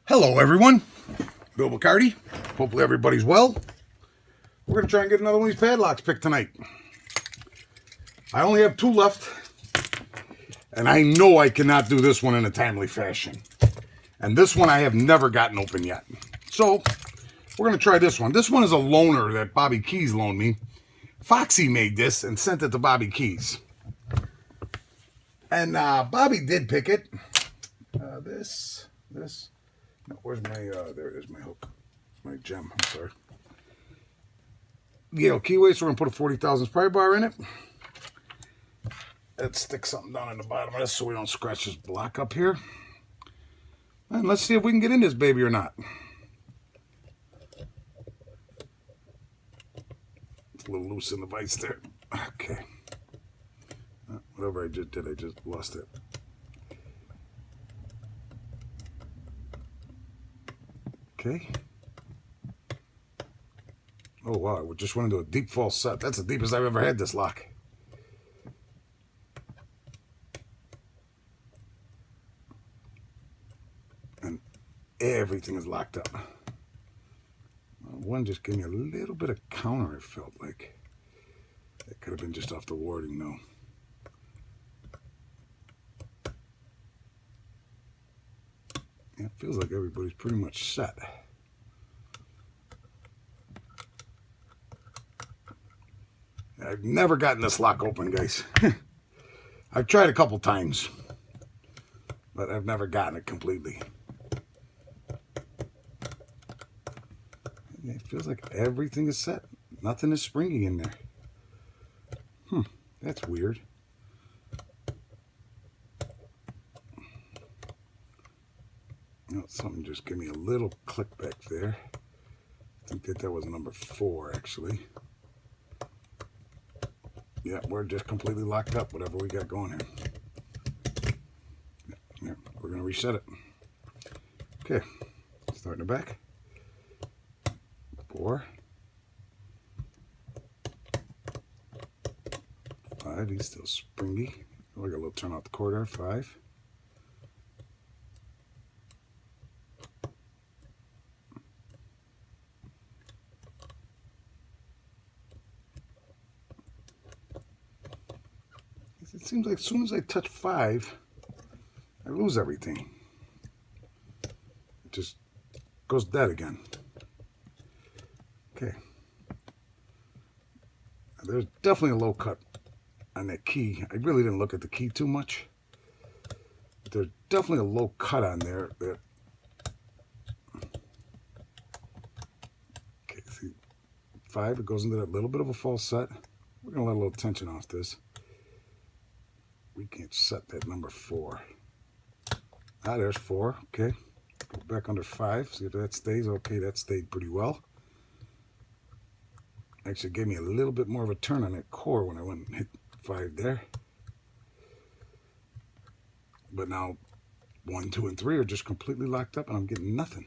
Hello everyone, Bill McCarty. Hopefully everybody's well. We're going to try and get another one of these padlocks picked tonight. I only have 2 left, and I know I cannot do this one in a timely fashion. And this one I have never gotten open yet. So, we're going to try this one. This one is a loaner that Bobby Keyz loaned me. Foxxy made this and sent it to Bobby Keyz. And Bobby did pick it. No, where's my, there it is, my hook. My gem, I'm sorry. Keyway, so we're going to put a 40,000 pry bar in it. Let's stick something down in the bottom of this so we don't scratch this block up here. And let's see if we can get in this baby or not. It's a little loose in the vise there. Okay. Whatever I just did, I just lost it. Okay. Oh, wow. We just went into a deep false set. That's the deepest I've ever had this lock. And everything is locked up. One just gave me a little bit of counter, I felt like. That could have been just off the warding, though. Yeah, it feels like everybody's pretty much set. I've never gotten this lock open, guys. I've tried a couple times, but I've never gotten it completely. It feels like everything is set. Nothing is springy in there. That's weird. Oh, something just gave me a little click back there. I think that was number 4, actually. Yeah, we're just completely locked up, whatever we got going here. Yeah, we're going to reset it. Okay, start in the back. 4. 5, he's still springy. Oh, I got a little turn off the cord there. 5. It seems like as soon as I touch 5, I lose everything. It just goes dead again. Okay. There's definitely a low cut on that key. I really didn't look at the key too much. But there's definitely a low cut on there. Okay, see, 5, it goes into that little bit of a false set. We're going to let a little tension off this. We can't set that number 4. There's 4. Okay. Go back under 5. See if that stays. Okay, that stayed pretty well. Actually gave me a little bit more of a turn on that core when I went and hit 5 there. But now 1, 2, and 3 are just completely locked up and I'm getting nothing.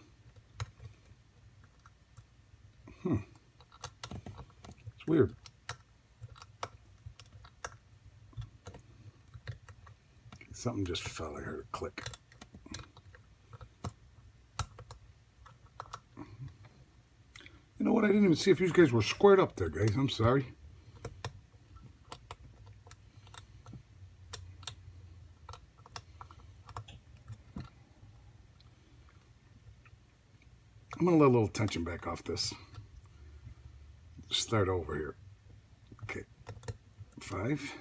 It's weird. Something just fell. I heard a click. You know what? I didn't even see if you guys were squared up there, guys. I'm sorry. I'm going to let a little tension back off this. Start over here. Okay. 5.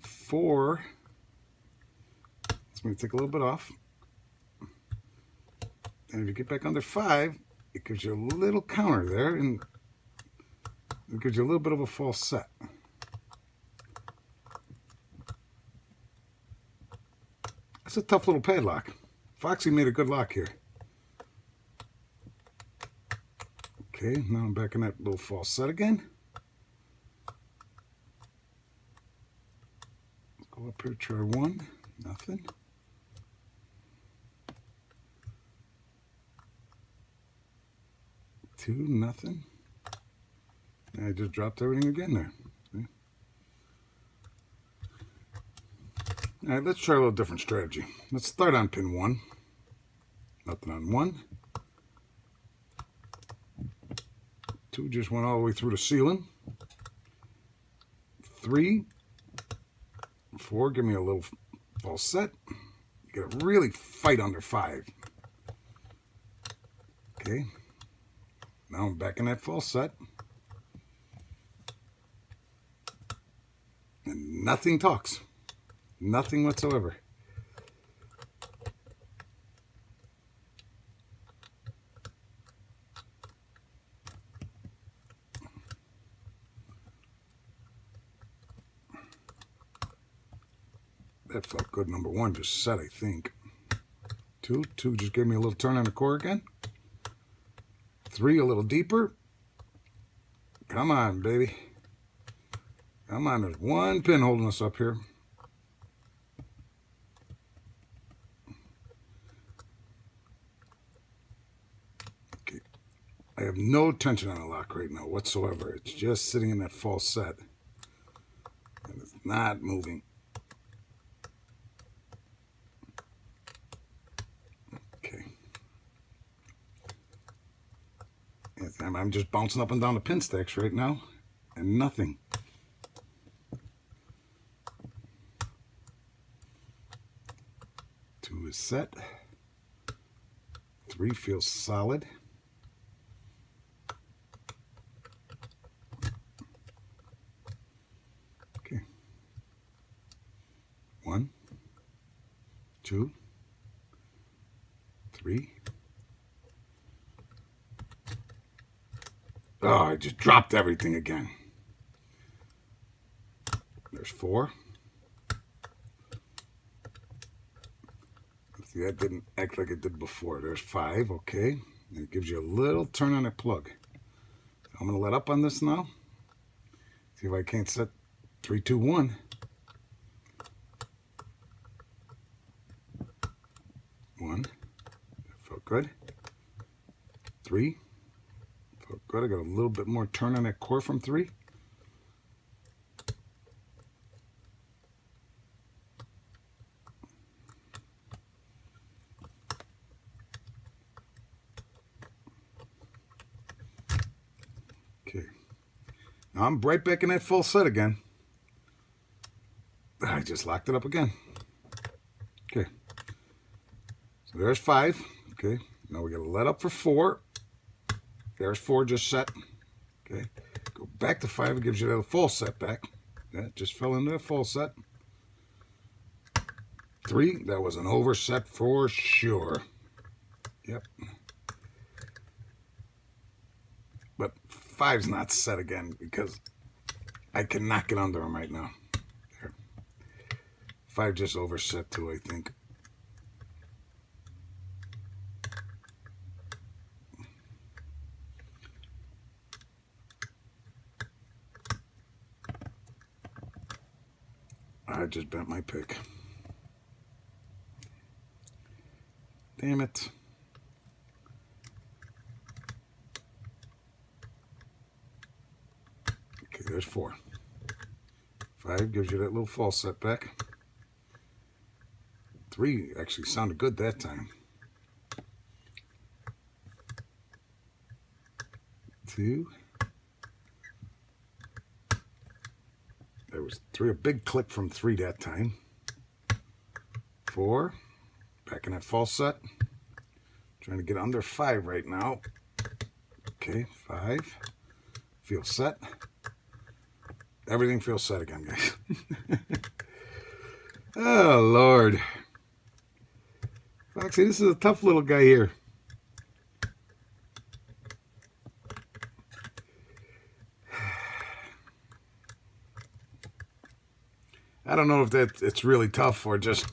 4. It's going to take a little bit off. And if you get back under 5, it gives you a little counter there, and it gives you a little bit of a false set. That's a tough little padlock. Foxxy made a good lock here. Okay, now I'm back in that little false set again. Let's go up here, try 1. Nothing. 2, nothing. And I just dropped everything again there. See? All right, let's try a little different strategy. Let's start on pin 1. Nothing on 1. 2 just went all the way through the ceiling. 3, 4, give me a little false set. You gotta really fight under 5. Okay. Now I'm back in that false set. And nothing talks. Nothing whatsoever. That felt good. Number 1 just set, I think. 2 just gave me a little turn on the core again. 3 a little deeper. Come on, baby. Come on, there's 1 pin holding us up here. Okay. I have no tension on the lock right now whatsoever. It's just sitting in that false set. And it's not moving. I'm just bouncing up and down the pin stacks right now, and nothing. Two is set. 3 feels solid. Okay. 1, 2, 3. Oh, I just dropped everything again. There's 4. See, that didn't act like it did before. There's 5, okay. And it gives you a little turn on that plug. I'm going to let up on this now. See if I can't set 3, 2, 1. 1. That felt good. 3. Felt good. I got a little bit more turn on that core from 3. Okay. Now I'm right back in that full set again. I just locked it up again. Okay. So there's 5. Okay. Now we got to let up for 4. There's 4 just set. Okay. Go back to 5. It gives you that full set back. That just fell into a full set. 3. That was an overset for sure. Yep. But 5's not set again because I cannot get under them right now. There. 5 just overset too, I think. I just bent my pick. Damn it. Okay, there's 4. 5 gives you that little false set back. 3 actually sounded good that time. 2. There was 3, a big click from 3 that time. 4, back in that false set. Trying to get under 5 right now. Okay, 5. Feels set. Everything feels set again, guys. Oh, Lord. Foxy, this is a tough little guy here. I don't know if it's really tough or just,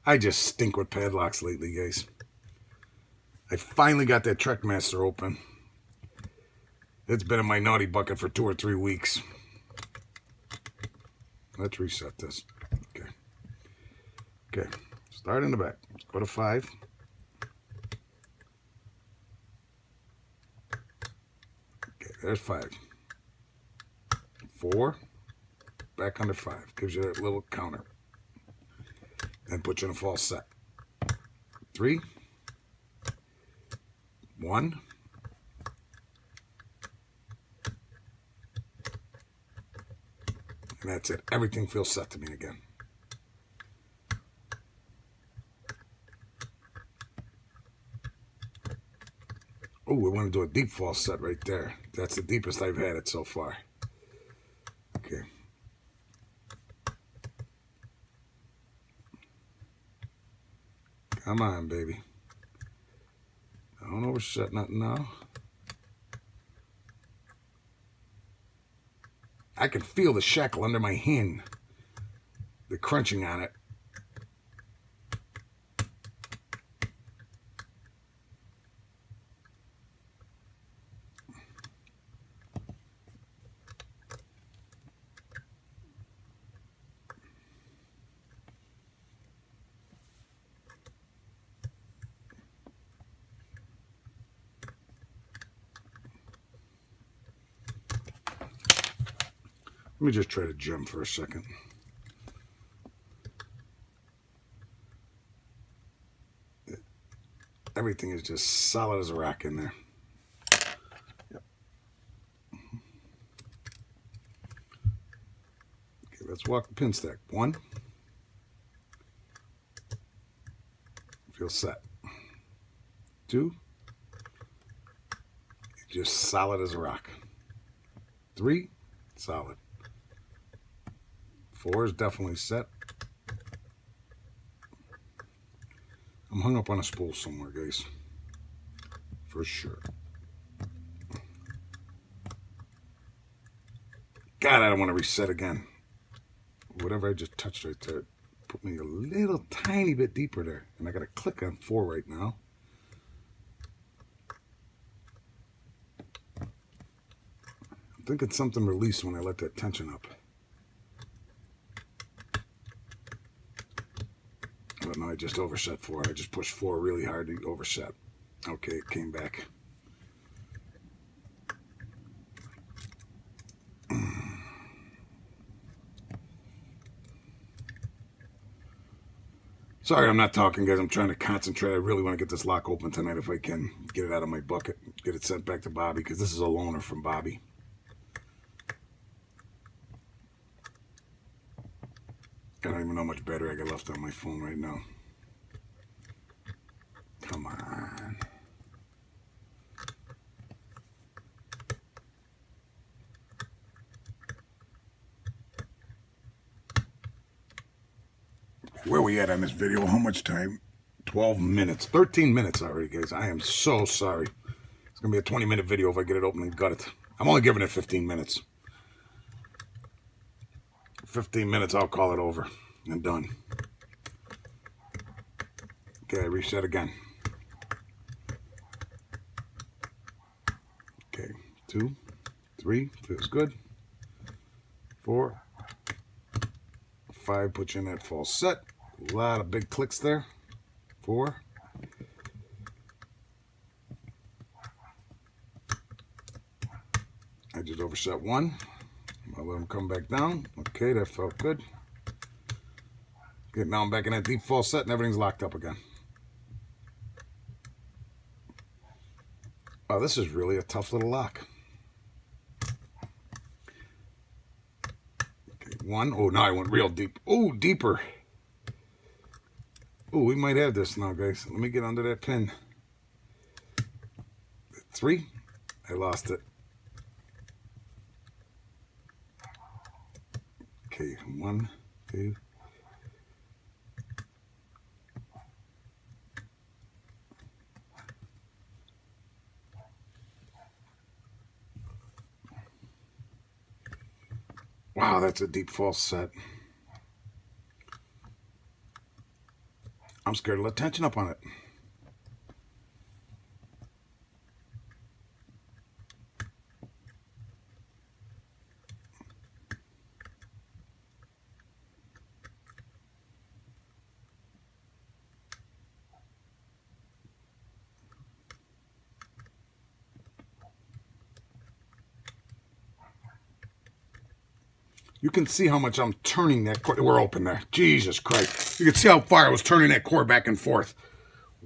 I just stink with padlocks lately, guys. I finally got that Trekmaster open. It's been in my naughty bucket for 2 or 3 weeks. Let's reset this. Okay. Okay. Start in the back. Let's go to 5. Okay, there's 5. 4. Back under 5. Gives you that little counter. And puts you in a false set. 3. 1. And that's it. Everything feels set to me again. Oh, we want to do a deep false set right there. That's the deepest I've had it so far. Okay. Come on, baby. Don't overset nothing now. I can feel the shackle under my hand. The crunching on it. Let me just try to gem for a second. Everything is just solid as a rock in there. Yep. Okay, let's walk the pin stack. 1. Feel set. 2. Just solid as a rock. 3. Solid. 4 is definitely set. I'm hung up on a spool somewhere, guys. For sure. God, I don't want to reset again. Whatever I just touched right there put me a little tiny bit deeper there. And I got to click on 4 right now. I'm thinking something released when I let that tension up. But no, I just overset 4. I just pushed 4 really hard to overset. Okay, it came back. Sorry, I'm not talking, guys. I'm trying to concentrate. I really want to get this lock open tonight if I can. Get it out of my bucket. Get it sent back to Bobby, because this is a loaner from Bobby. I don't even know how much battery I got left on my phone right now. Come on. Where we at on this video? How much time? 12 minutes. 13 minutes already, guys. I am so sorry. It's going to be a 20-minute video if I get it open and gut it. I'm only giving it 15 minutes. 15 minutes, I'll call it over and done. Okay, reset again. Okay, 2, 3, feels good. 4, 5, put you in that false set. A lot of big clicks there. 4. I just overset 1. I'll let them come back down. Okay, that felt good. Okay, now I'm back in that deep false set and everything's locked up again. Oh, this is really a tough little lock. Okay, 1. Oh, now I went real deep. Oh, deeper. Oh, we might have this now, guys. Let me get under that pin. 3. I lost it. Okay, 1, 2. Wow, that's a deep false set. I'm scared to let tension up on it. You can see how much I'm turning that cord. We're open there. Jesus Christ. You can see how far I was turning that cord back and forth.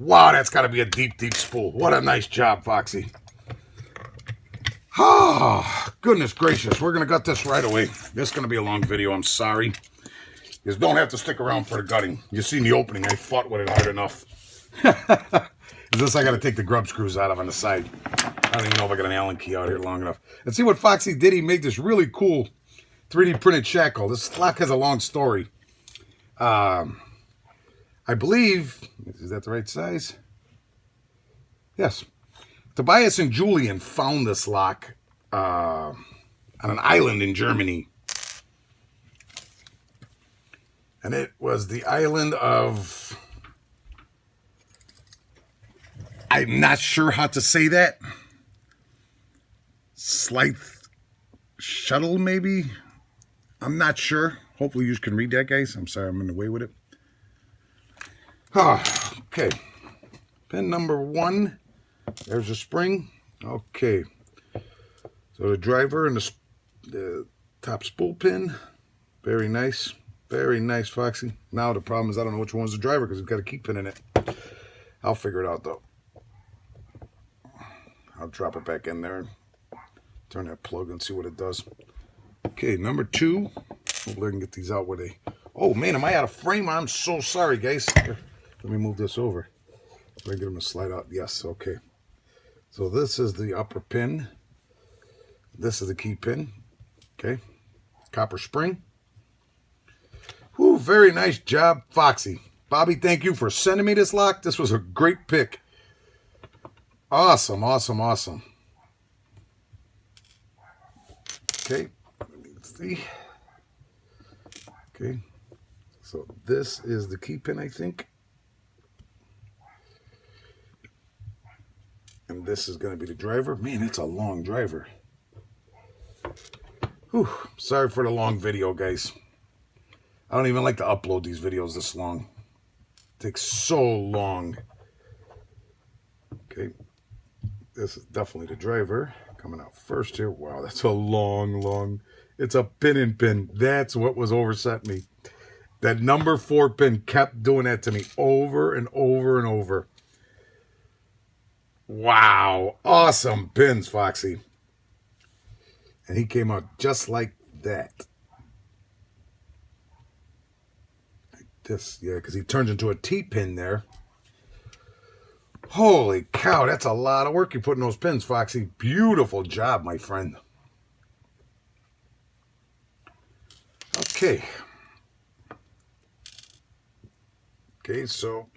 Wow, that's got to be a deep, deep spool. What a nice job, Foxy. Oh, goodness gracious. We're going to gut this right away. This is going to be a long video. I'm sorry. You don't have to stick around for the gutting. You seen the opening. I fought with it hard enough. This I got to take the grub screws out of on the side. I don't even know if I got an Allen key out here long enough. And see what Foxy did. He made this really cool 3D printed shackle. This lock has a long story. I believe, is that the right size? Yes. Tobias and Julian found this lock on an island in Germany. And it was the island of, I'm not sure how to say that. Slythe Shuttle, maybe? I'm not sure. Hopefully you can read that, guys. I'm sorry, I'm in the way with it. Okay. Pin number 1. There's a spring. Okay. So the driver and the top spool pin. Very nice. Very nice, Foxy. Now the problem is I don't know which one's the driver because it's got a key pin in it. I'll figure it out, though. I'll drop it back in there and turn that plug and see what it does. Okay, number 2. Hopefully I can get these out where they... Oh, man, am I out of frame? I'm so sorry, guys. Here, let me move this over. Let me get them to slide out. Yes, okay. So this is the upper pin. This is the key pin. Okay. Copper spring. Whew, very nice job, Foxy. Bobby, thank you for sending me this lock. This was a great pick. Awesome, awesome, awesome. Okay, let's see. Okay, so this is the key pin, I think. And this is going to be the driver. Man, it's a long driver. Whew, sorry for the long video, guys. I don't even like to upload these videos this long. It takes so long. Okay. This is definitely the driver. Coming out first here. Wow, that's a long... It's a pin and pin. That's what was overset me. That number 4 pin kept doing that to me over and over and over. Wow. Awesome pins, Foxy. And he came out just like that. This, yeah, because he turns into a T-pin there. Holy cow, that's a lot of work you put in those pins, Foxy. Beautiful job, my friend. Okay. Okay, so,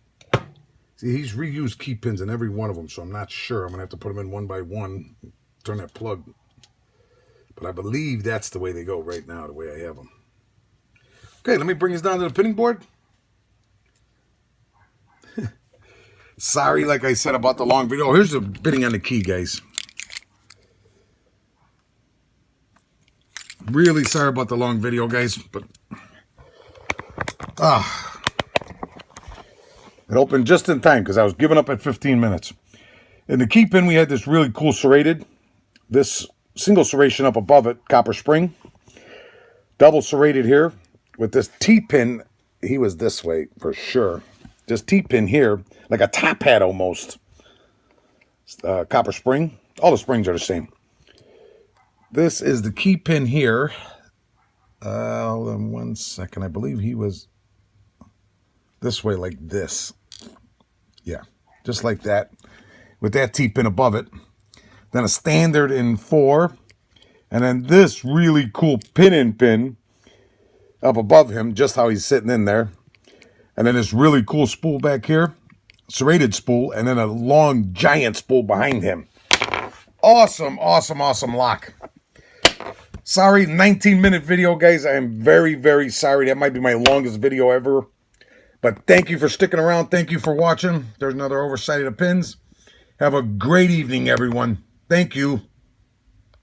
see, he's reused key pins in every one of them, so I'm not sure. I'm going to have to put them in one by one, turn that plug. But I believe that's the way they go right now, the way I have them. Okay, let me bring this down to the pinning board. Sorry, like I said, about the long video. Here's the bitting on the key, guys. Really sorry about the long video, guys, but it opened just in time because I was giving up at 15 minutes. In the key pin, we had this really cool serrated. This single serration up above it, copper spring. Double serrated here. With this T-pin, he was this way for sure. This T-pin here, like a top hat almost. Copper spring. All the springs are the same. This is the key pin here. Hold on 1 second. I believe he was this way like this. Yeah, just like that. With that T-pin above it. Then a standard in 4. And then this really cool pin up above him, just how he's sitting in there. And then this really cool spool back here, serrated spool, and then a long giant spool behind him. Awesome, awesome, awesome lock. Sorry, 19-minute video, guys. I am very, very sorry. That might be my longest video ever. But thank you for sticking around. Thank you for watching. There's another oversight of the pins. Have a great evening, everyone. Thank you.